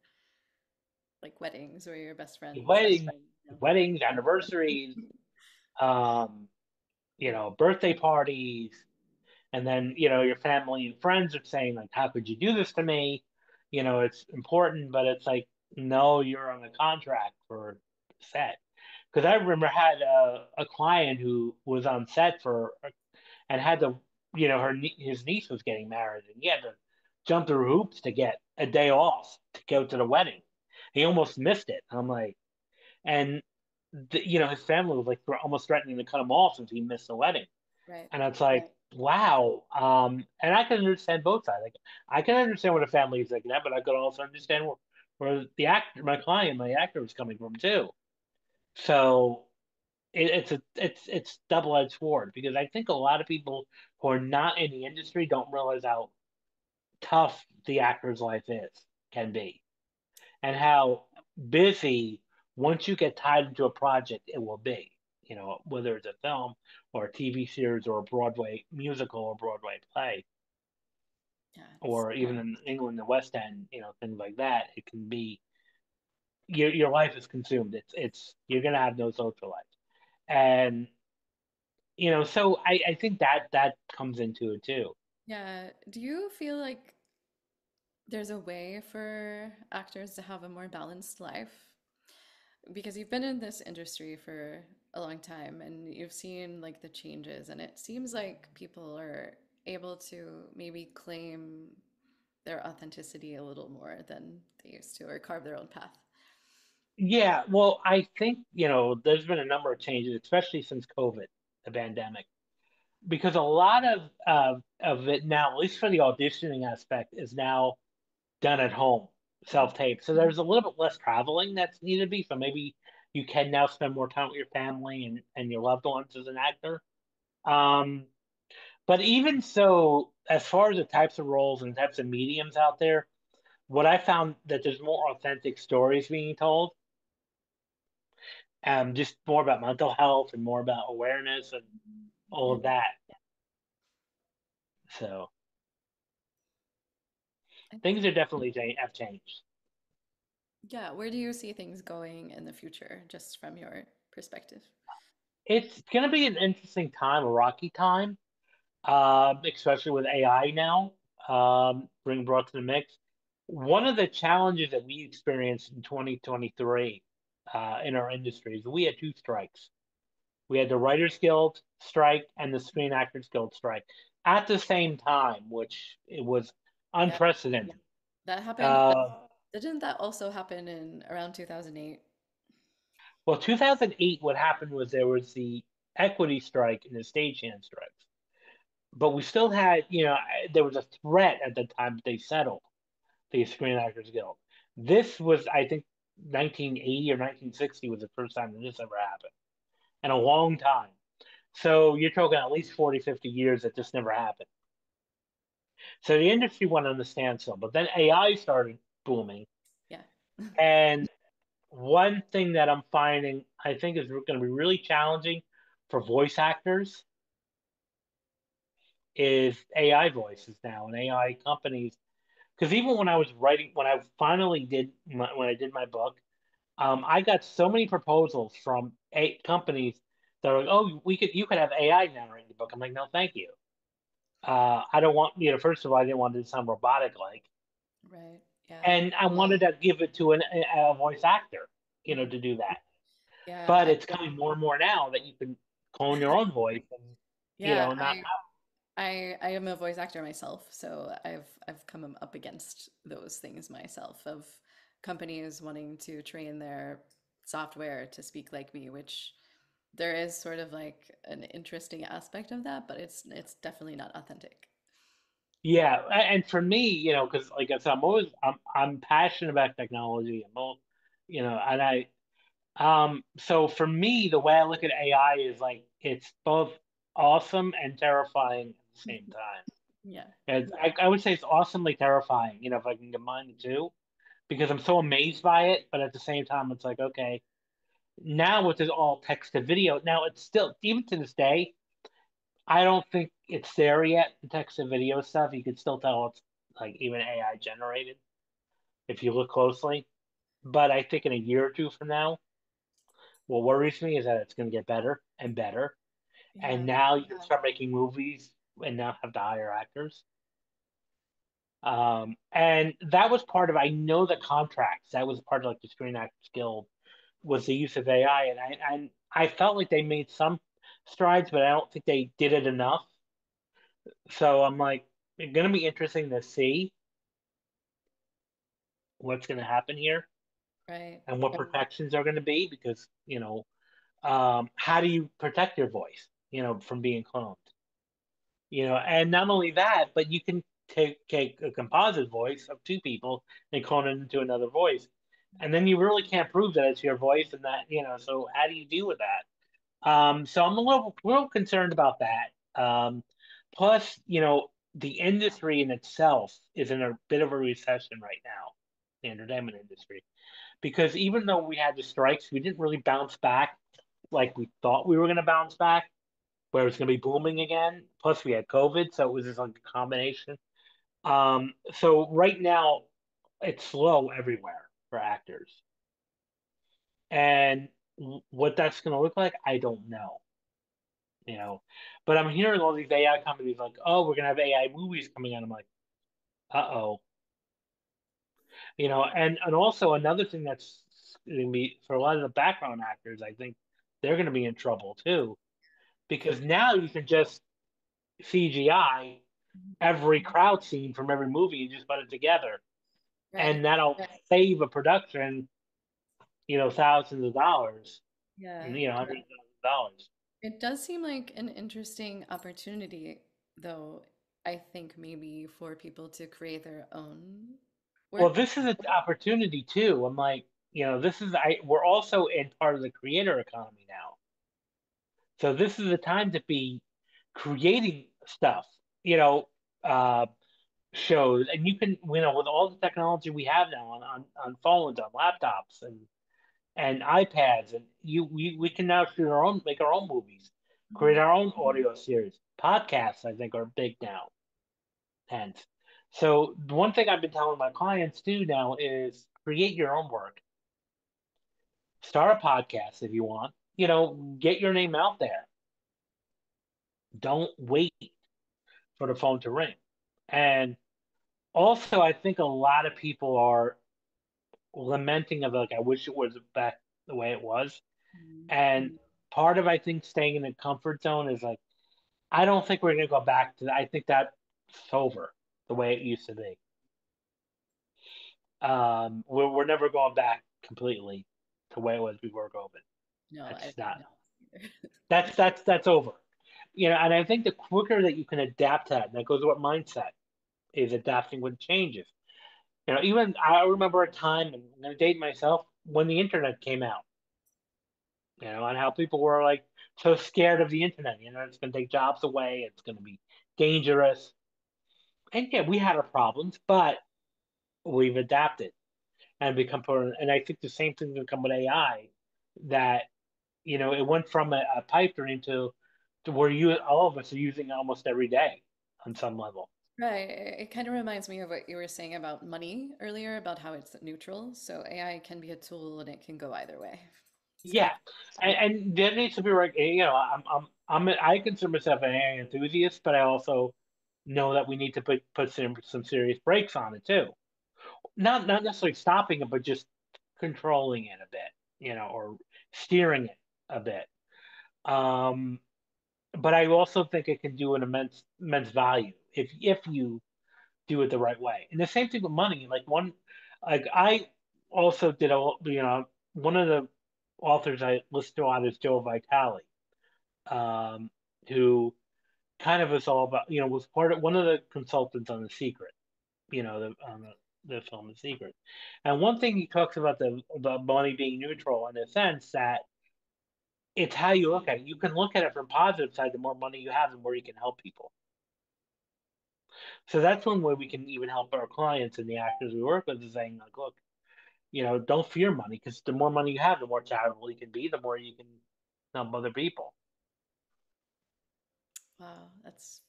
like weddings or your best friend's best Weddings, friend. weddings, anniversaries, um, birthday parties, and then your family and friends are saying like, "How could you do this to me?" It's important, but it's like, no, you're on a contract for set. Because I remember I had a client who was on set and had to, his niece was getting married, and he had to jump through hoops to get a day off to go to the wedding. He almost missed it. I'm like, and his family was like almost threatening to cut him off if he missed the wedding. Right. And it's like, wow. And I can understand both sides. Like, I can understand what a family is like that, but I could also understand where my client, my actor, was coming from too. So it's double-edged sword because I think a lot of people who are not in the industry don't realize how tough the actor's life can be, and how busy once you get tied into a project it will be. Whether it's a film or a TV series or a Broadway musical or Broadway play, Yeah. or even in England, the West End, things like that. It can be your life is consumed. It's you're gonna have no social life, and so I think that comes into it too. Yeah. Do you feel like there's a way for actors to have a more balanced life? Because you've been in this industry for a long time and you've seen like the changes, and it seems like people are able to maybe claim their authenticity a little more than they used to, or carve their own path. Yeah, well, I think, there's been a number of changes, especially since COVID, the pandemic, because a lot of it now, at least for the auditioning aspect, is now done at home, self-tape. So there's a little bit less traveling that's needed to be. So maybe you can now spend more time with your family and your loved ones as an actor. Um, but even so, as far as the types of roles and types of mediums out there, what I found that there's more authentic stories being told, just more about mental health and more about awareness and all Yeah. of that. So things are definitely have changed. Yeah, where do you see things going in the future, just from your perspective? It's going to be an interesting time, a rocky time, especially with AI now being brought to the mix. One of the challenges that we experienced in 2023 in our industry is we had two strikes. We had the Writers Guild strike and the Screen Actors Guild strike at the same time, which it was Yeah, unprecedented. that happened. Uh, Didn't that also happen in around 2008? well, 2008, what happened was there was the equity strike and the stagehand strikes, but we still had, there was a threat at the time that they settled the Screen Actors Guild. This was, I think, 1980 or 1960 was the first time that this ever happened in a long time. So you're talking at least 40, 50 years that this never happened. So the industry went on a standstill, but then AI started booming. Yeah. And one thing that I'm finding, I think, is going to be really challenging for voice actors is AI voices now and AI companies. Because even when I was writing, when I finally when I did my book, I got so many proposals from companies that were like, "Oh, you could have AI narrate the book." I'm like, "No, thank you. I don't want, first of all, I didn't want it to sound robotic like, Right. Yeah. and I wanted to give it to a voice actor, Mhm. to do that. Yeah. But it's coming more and more now that you can clone your own voice and, Yeah. not. I am a voice actor myself, so I've come up against those things myself of companies wanting to train their software to speak like me, which there is sort of like an interesting aspect of that, but it's definitely not authentic. Yeah, and for me, because like I said, I'm passionate about technology. And so for me, the way I look at AI is like it's both awesome and terrifying at the same time. Yeah. And I would say it's awesomely terrifying, if I can combine the two, because I'm so amazed by it, but at the same time, it's like, okay, now with this all text to video, now it's still, even to this day, I don't think it's there yet, the text to video stuff. You can still tell it's like even AI generated if you look closely. But I think in a year or two from now, what worries me is that it's going to get better and better. And Yeah. now you can start making movies and now have to hire actors. And that was part of, I know the contracts, that was part of like the Screen Actors Guild was the use of AI. And I felt like they made some strides, but I don't think they did it enough. So I'm like, it's going to be interesting to see what's going to happen here Right. and what protections are going to be because, how do you protect your voice, from being cloned? And not only that, but you can take a composite voice of two people and clone it into another voice. And then you really can't prove that it's your voice and that, so how do you deal with that? So I'm a little concerned about that. Plus, the industry in itself is in a bit of a recession right now, the entertainment industry, because even though we had the strikes, we didn't really bounce back like we thought we were going to bounce back, where it was going to be booming again. Plus, we had COVID, so it was just like a combination. So right now, it's slow everywhere for actors, and what that's going to look like, I don't know. you know. But I'm hearing all these AI companies like, oh, we're gonna have AI movies coming out. I'm like, uh-oh. And also another thing that's gonna be for a lot of the background actors, I think they're gonna be in trouble too. Because now you can just CGI every crowd scene from every movie and just put it together. Right. And that'll save a production, thousands of dollars, and, Yeah. hundreds of thousands of dollars. It does seem like an interesting opportunity, though, I think maybe for people to create their own Well, work. this is an opportunity too. I'm like, we're also in part of the creator economy now. So this is the time to be creating stuff, you know, uh, shows, and you can, with all the technology we have now on phones, on laptops, and iPads, and we can now make our own movies, create Mhm. our own audio series. Podcasts, I think, are big now. Hence, so the one thing I've been telling my clients too now is create your own work. Start a podcast if you want. Get your name out there. Don't wait for the phone to ring. And also, I think a lot of people are lamenting of like, I wish it was back the way it was. Mhm. And part of I think staying in the comfort zone is like, I don't think we're gonna go back to that. I think that's over the way it used to be. We're never going back completely to the way it was before COVID. No, I That's think not. not either. That's over. And I think the quicker that you can adapt to that, and that goes to what mindset is adapting with changes. Even I remember a time, and I'm going to date myself, when the internet came out, and how people were like so scared of the internet. It's going to take jobs away, it's going to be dangerous. And yeah, we had our problems, but we've adapted and become part. And I think the same thing's going to come with AI. That it went from a pipe dream to where all of us are using almost every day on some level. Right. It kind of reminds me of what you were saying about money earlier, about how it's neutral. So AI can be a tool and it can go either way. So, Yeah, and there needs to be right. I consider myself an AI enthusiast, but I also know that we need to put some serious brakes on it too. Not necessarily stopping it, but just controlling it a bit, or steering it a bit. Um, but I also think it can do an immense value if you do it the right way. And the same thing with money. Like I also did one of the authors I listened to on is Joe Vitale, um, who kind of is all about was part of one of the consultants on The Secret, the film The Secret. And one thing he talks about the money being neutral in the sense that it's how you look at it. You can look at it from positive side. The more money you have, the more you can help people. So that's one way we can even help our clients and the actors we work with is saying, like, look, don't fear money because the more money you have, the more charitable you can be, the more you can help other people. wow, that's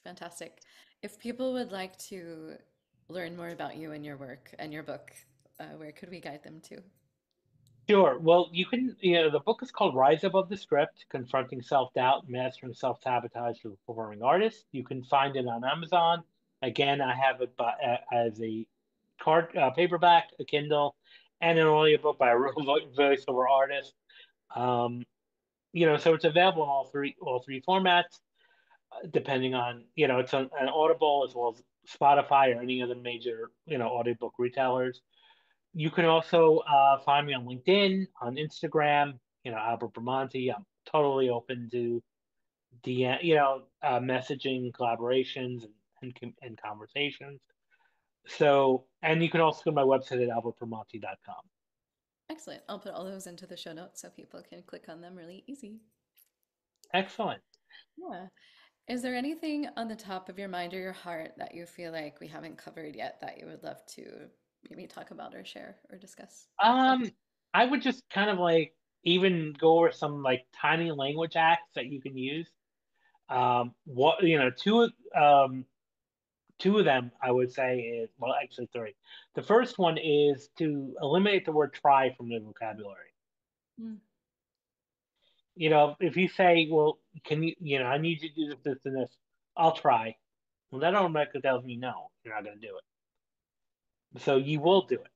fantastic. If people would like to learn more about you and your work and your book, where could we guide them to? Sure. Well, the book is called Rise Above the Script, Confronting Self-Doubt and Mastering Self-Sabotage for the Performing Artist. You can find it on Amazon. Again, I have it as a paperback, a Kindle, and an audiobook by a real voiceover artist. Um, so it's available in all three formats, depending on, it's on an Audible as well as Spotify or any of the major, audiobook retailers. You can also find me on LinkedIn, on Instagram, Albert Bramante. I'm totally open to messaging, collaborations, and conversations. So, and you can also go to my website at albertbramante.com. Excellent. I'll put all those into the show notes so people can click on them really easy. Excellent. Yeah. Is there anything on the top of your mind or your heart that you feel like we haven't covered yet that you would love to maybe talk about or share or discuss? Um, I would just kind of like even go over some like tiny language hacks that you can use. What two of them I would say is, well, actually three. The first one is to eliminate the word try from the vocabulary. Mm. If you say, well, can I need you to do this, and this, I'll try. Well, that automatically tells me no, you're not going to do it. So you will do it,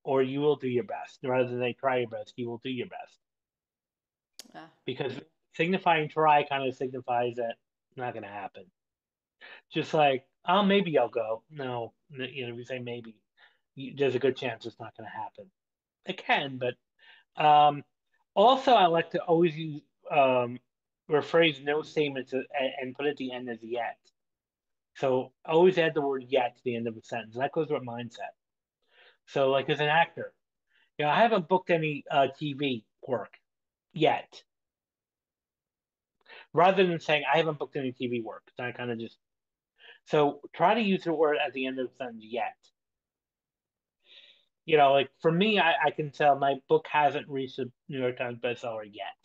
or you will do your best. Rather than they try your best, you will do your best. Ah, Because signifying try kind of signifies that it's not going to happen. Just like, oh, maybe I'll go. No, if you say maybe, there's a good chance it's not going to happen. It can, but um, also I like to always use rephrase no statements and put at the end as yet. So always add the word yet to the end of a sentence. That goes with mindset. So like as an actor, I haven't booked any TV work yet. Rather than saying I haven't booked any TV work, I kind of just so try to use the word at the end of the sentence yet. Like for me, I can tell my book hasn't reached the New York Times bestseller yet.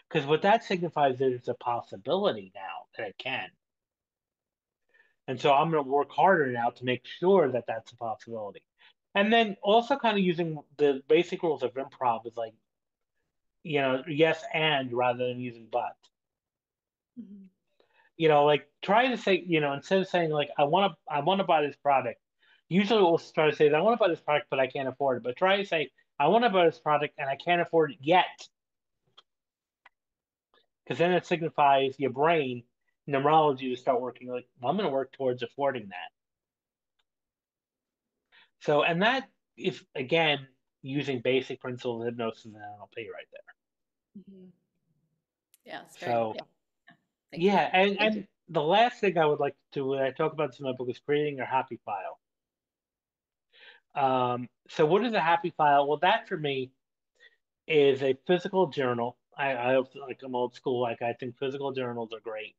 Because what that signifies is there's a possibility now that it can. And so I'm going to work harder now to make sure that that's a possibility. And then also kind of using the basic rules of improv is like, yes and rather than using but. mhm. Like try to say, instead of saying like I want to buy this product. Usually we'll try to say I want to buy this product but I can't afford it. But try to say I want to buy this product and I can't afford it yet. Because then it signifies your brain neurology to start working like, well, I'm going to work towards affording that. So, and that is again using basic principles of hypnosis and NLP right there. Mhm. Yeah, it's very So, helpful. Yeah. Thank you. yeah, and the last thing I would like to when I talk about this in my book is creating a happy file. So what is a happy file? Well, that for me is a physical journal. I'm old school. Like I think physical journals are great.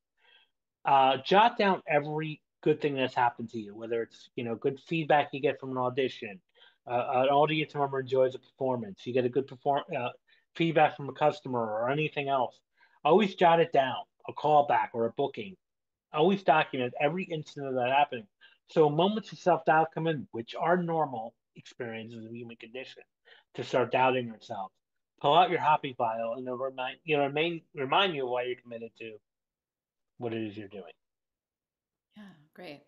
Jot down every good thing that's happened to you, whether it's good feedback you get from an audition, an audience member enjoys a performance, you get a good feedback from a customer or anything else. Always jot it down. a callback, or a booking. Always document every instant of that happening. So moments of self-doubt come in, which are normal experiences of human condition, to start doubting yourself. Pull out your happy file and remind you of why you're committed to what it is you're doing. Yeah, great.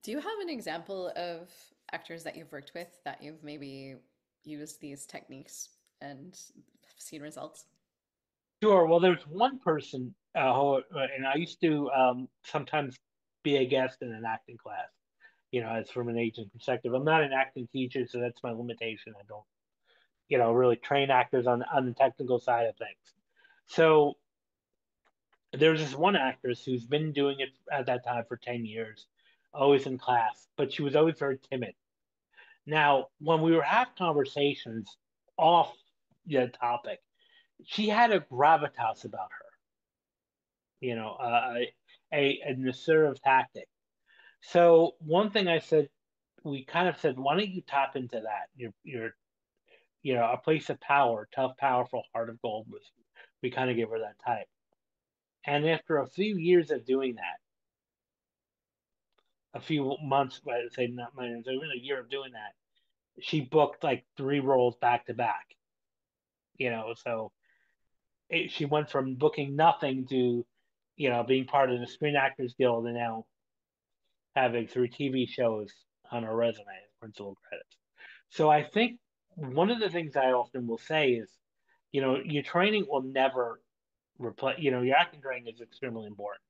Do you have an example of actors that you've worked with that you've maybe used these techniques and seen results? Sure. Well, there's one person, and I used to sometimes be a guest in an acting class. As from an agent perspective, I'm not an acting teacher, so that's my limitation. I don't, really train actors on the technical side of things. So there's this one actress who's been doing it at that time for 10 years, always in class, but she was always very timid. Now, when we were having conversations off the topic, she had a gravitas about her, you know, an assertive tactic. So one thing I said, we kind of said, why don't you tap into that? A place of power, tough, powerful, heart of gold. We kind of gave her that type. And after a few years of doing that, a few months, I'd say not minus, even a year of doing that, she booked like 3 roles back to back. So she went from booking nothing to, being part of the Screen Actors Guild, and now having 3 TV shows on her resume as principal credits. So I think one of the things I often will say is, your training will never replace, your acting training is extremely important.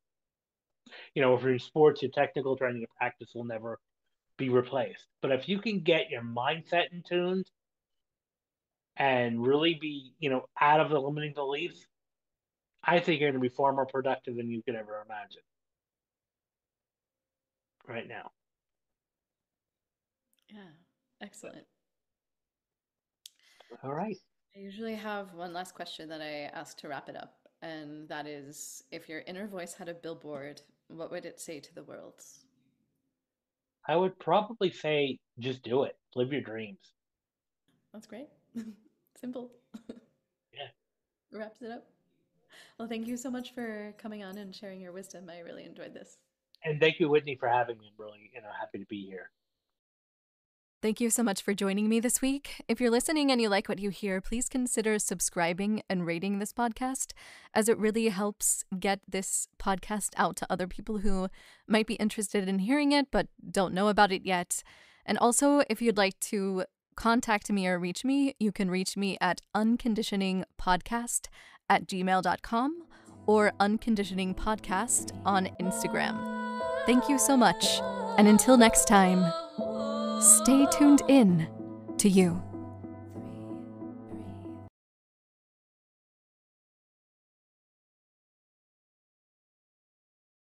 If you're in sports, your technical training and practice will never be replaced. But if you can get your mindset in tuned and really be, out of the limiting beliefs, I think you're going to be far more productive than you could ever imagine right now. Yeah, excellent. All right. I usually have one last question that I ask to wrap it up, and that is, if your inner voice had a billboard, what would it say to the world? I would probably say just do it. Live your dreams. That's great. Simple. Yeah. Wraps it up. Well, thank you so much for coming on and sharing your wisdom. I really enjoyed this. And thank you, Whitney, for having me. I'm really, happy to be here. Thank you so much for joining me this week. If you're listening and you like what you hear, please consider subscribing and rating this podcast, as it really helps get this podcast out to other people who might be interested in hearing it but don't know about it yet. And also, if you'd like to contact me or reach me, you can reach me at unconditioningpodcast@gmail.com or unconditioningpodcast on Instagram. Thank you so much. And until next time, stay tuned in to you.